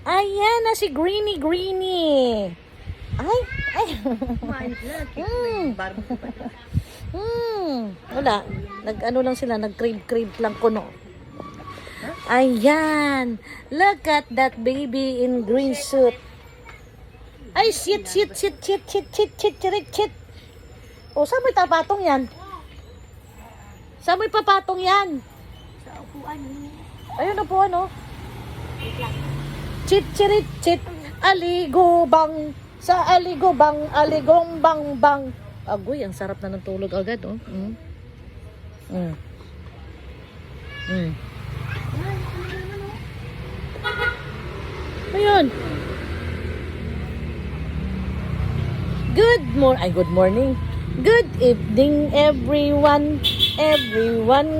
Ayan na si Greenie. Ay. Wala. Nag-ano lang sila, nag-crave lang kuno. Ayan. Look at that baby in green suit. Ay, shit. O, saan may papatong yan? Saan may papatong yan? Sa upuan. Ayun, upuan, oh. Chit. Aligo bang. Sa aligo bang. Aligong bang. Agoy, ang sarap na ng tulog agad, oh. Ayun. Good morning. Good evening, everyone.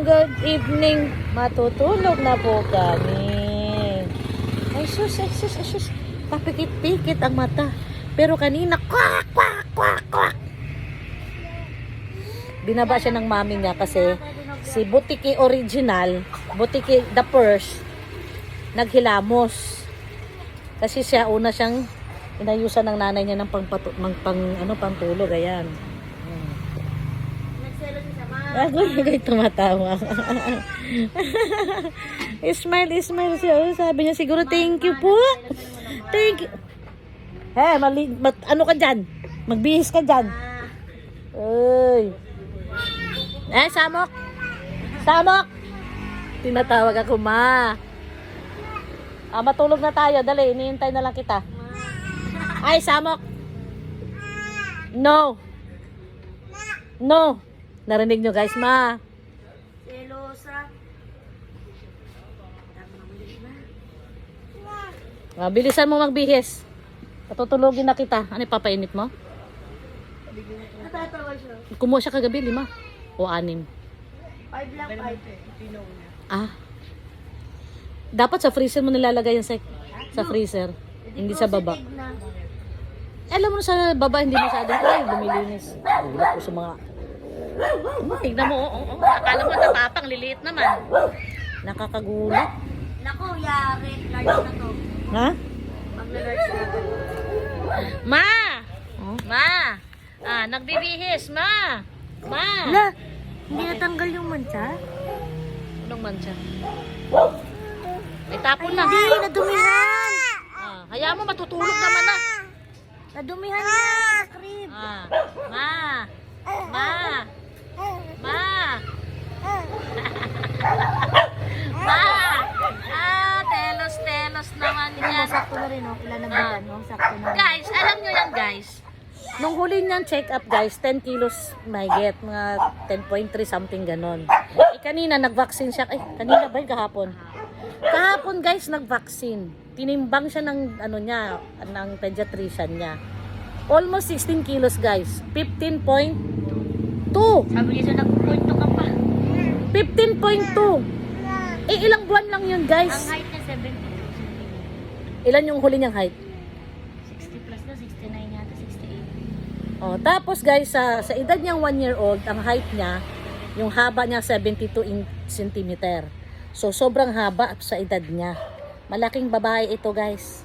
Good evening. Matutulog na po kami. Ay, sus. Papikit-pikit ang mata. Pero kanina, kwak. Binaba siya ng mami niya kasi si Butiki original, Butiki the first, naghilamos. Kasi siya una siyang inayusan ng nanay niya ng pangtulog. Ayan. Nagselo si Sama. Agoy, tumatawa. Smile siya. Sabi niya siguro, thank you po. Thank you. Ano ka dyan? Magbihis ka dyan. Uy. Samok. Tinatawag ako, ma. Matulog na tayo. Dali, iniintay na lang kita. Ay, Samok. No. Narinig nyo, guys, ma. Selosa. Bilisan mo magbihis. Patutulogin na kita. Ano ipapainit mo? Natatawa siya. Kumuha siya kagabi, 5 o 6. 5 lang, 5. Dapat sa freezer mo nilalagay yan sa freezer. Hindi sa baba. Alam mo sa baba, hindi masyadong lumilinis. Gulat ko sa mga... Tignan mo, akala mo napapang, liliit naman. Nakakagulat. Naku, yari. Large na to. Ha? Magla-large na to. Ma! Nagbibihis, ma! Hala, hindi natanggal yung mancha? Anong mancha? May tapon na. Hindi, nadumihan. Hayaan mo, matutulog naman na. Nadumihan yung crib. Ma! Telos naman yan. Sakto na rin, ilan na bulan, sakto na. Guys, alam nyo yan, guys. Nung huli niyang check-up, guys, 10 kilos may get. Mga 10.3 something ganon. Kanina, nag-vaccine siya. Kanina ba yun? Kahapon? Kahapon, guys, nag-vaccine. Tinimbang siya ng, ng pediatrician niya. Almost 16 kilos, guys. 15.2. Sabi niya siya, nag-point ka pa. 15.2. Ilang buwan lang yun, guys. Ang height niya, 72. Ilan yung huli niyang height? 60 plus na, 69 yata, 68. Tapos, guys, sa edad niyang 1 year old, ang height niya, yung haba niya 72 cm. So, sobrang haba sa edad niya. Malaking babae ito, guys.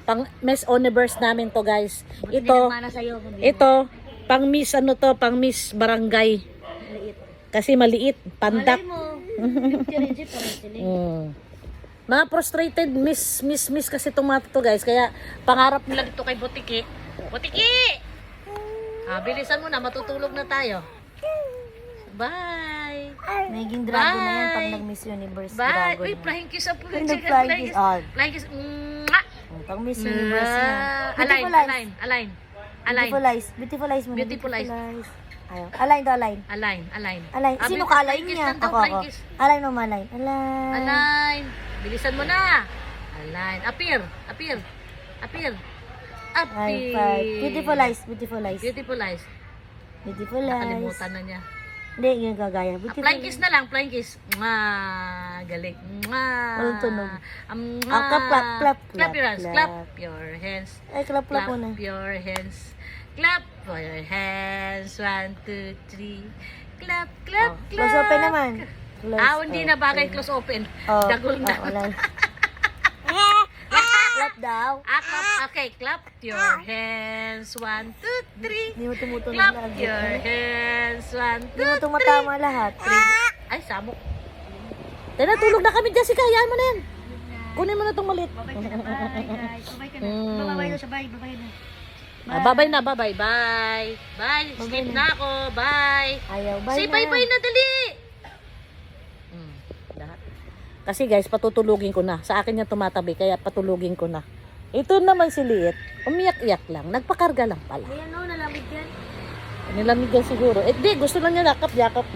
Pang Miss Universe namin to, guys. Ito, pang Miss pang Miss Barangay. Maliit. Kasi maliit, pandak. Malay mo, 50 rin siya, parang sila. Mga frustrated miss kasi itong mga to, guys. Kaya pangarap nila dito kay Butiki. Bilisan mo na, matutulog na tayo. Bye. Naging dragon na yan pag nag-Miss Universe. Bye. Dragon Uy, na. flying kiss up. Flying kiss. Flying kiss. Pag Miss Universe na. Beautiful eyes mo. Beautiful eyes. Ayaw. Align to, align. Align. Sino ka align niya? Ako. Align mo, align. Align. Bilisan mo na. Align. Appear. High five. Beautiful eyes. Nakalimutan na niya. Hindi, yun kagaya. Flying kiss na lang, flying kiss. Galing. Walang tunog. Clap your hands. Clap your hands. Ay, clap muna. Your hands. Clap for your hands. 1, 2, 3. Clap. Close open naman. Hindi na bagay close open. Dagol na. Wala. daw. Okay, clap your hands. 1, 2, 3. Hindi mo tumutunog Clap na. your hands. 1, 2, Hindi mo tumatama lahat. Ay, samok. Tinatulog na kami, Jessica. Hayaan mo na yan. Kunin mo na itong maliit. Babay ka na, bye guys. Babay ka na. Babay na siya, bye. Babay na. Babay na, babay. Bye. Bye. Sleep na ako. Bye. Ayaw, bye Say na. bye-bye na, dali. Lahat. Kasi guys, patutulugin ko na. Sa akin yung tumatabi, kaya patulugin ko na. Ito naman si Liit, umiyak-iyak lang. Nagpakarga lang pala. Ayan o, nalamig yan. Nilamig yan siguro. Eh, di, gusto lang niya yakap-yakap.